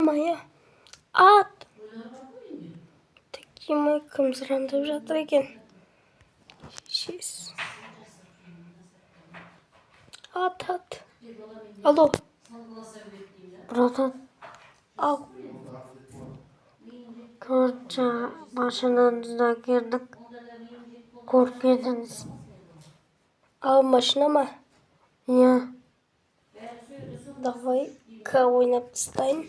Мая ат Tekime kımsırandırып жатыр екен. Шеш. At. Алло. Братан, Ал. короче, машинанызда girdik. Korkup yediniz. Ал машина ма? Ya, Давай-ка ойнап тастайын.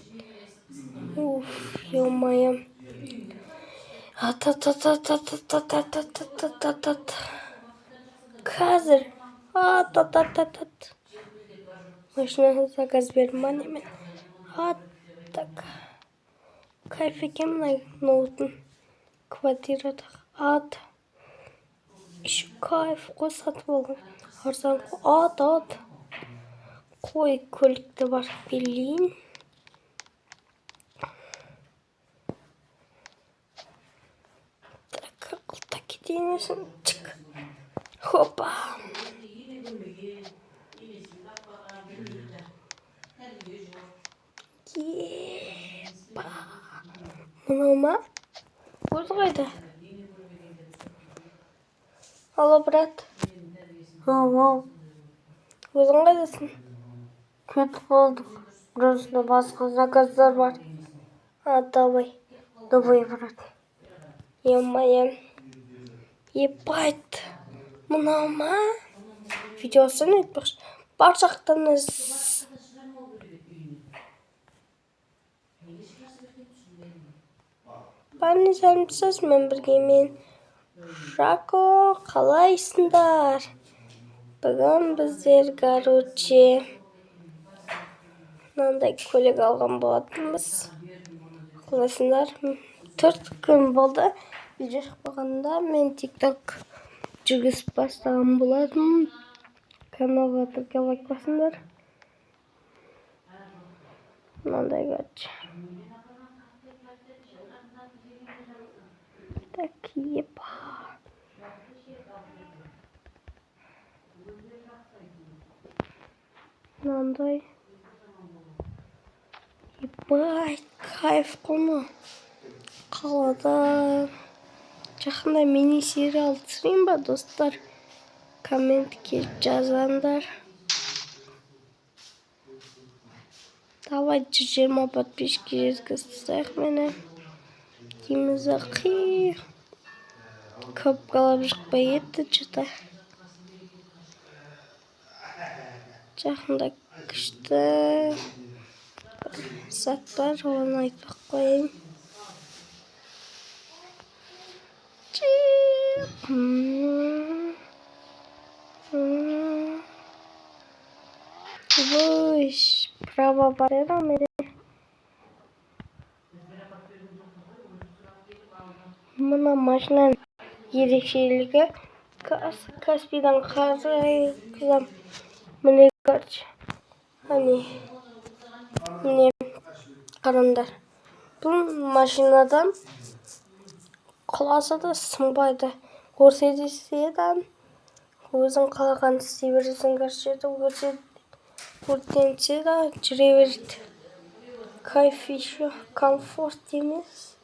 Уф, ё-моё. Ат. Қазір. Ат. Машина заказ бердім ба немен? Ат. Так. Кайф екен мына ноутын. Квартирада. Ат. Еще кайф қой сатып алған. Арзан қой. Ат. Қой көлікті барып келейін. Так, қылта кетейін өзім. Чик. Хопа. Епа. Мынау ма? Өзі қайда? Алло, брат. ау, Өзің қайдасың? кетіп қалдық. Burasında басқа заказдар бар. Давай. Давай, брат. Ё-моё. Ебать. Мынау ма? Видеосын өтпекші. Бар жақтаныз. Бәріне сәлемдесесің біргемен. Жако, қалайсыңдар? Бүгін біздер, короче, мынандай көлік алған болатынбыз. Қалайсыңдар? 4 күн болды. Видео шықпағанда мен TikTok жүргізіп бастаған болатынмын. Каналға тіркеліп басыңдар. Мынандай короче. Так, епа. Мынандай. Ебать, кайф қоны. Қалада. Жақында мини-сериал түсірейін ба, достар? Комментке жазаңдар. Давай 120 подписчики жеткізсек мені. Дейміз ақи. Көп қалап шықпай кетті что-то. Жақында күшті зат бар, оны айтпақ қойайын. Выш, право барера менде. Мына машинаның ерекшелігі Каспийдан қарай кызам. Міне короче. Міне қараңдар. Бұл машинадан құласа да сынбайды. Көрсетседен өзің қалаған істей бересің, короче, өртенсе де жүре береді. Кайф еще, комфорт емес.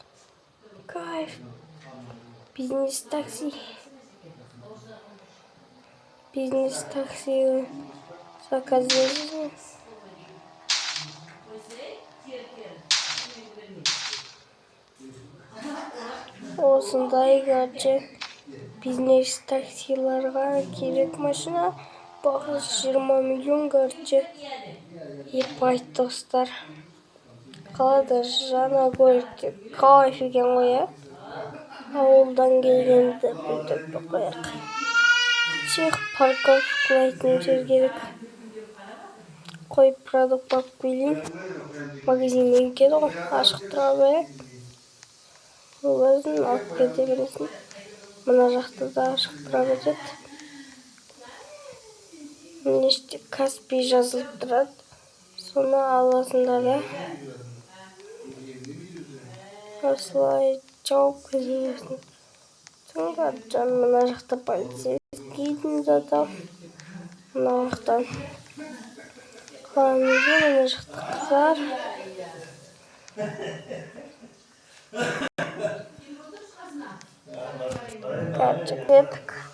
Кайф. Бизнес-такси заказ бердім. Осындай короче бизнес-таксиларға керек машина. Бағасы 20 миллион короче. Ебать, достар. Қалада жаңа көлікте кайф екен ғой, ә? Ауылдан келгенді бүйтіп қояқ. Чех парковкалайтын жер керек. Қойып продукт алып келейін. Магазиннен келді ғой, ашық тұра берек. Өзін алып кете бересің. Мына жақта да ашық тұра береді. Неште Каспий жазылып тұрады. Соны аласыңдар да. Осылай жауып кетесің. Соңғаржан мына жақта полицейскийдің заты. Мына жақтан. Мына жақта қыздар. Gerçek yapık.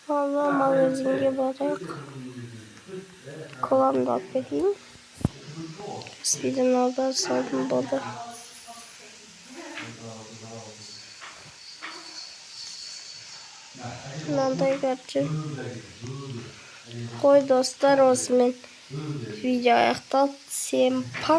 Valla magazin gibi olarak kolamda vereyim. Eskiden orada saldım baba. Nanda gerçi. Koy dostlar olsun ben. Video ayakta. Всем пока.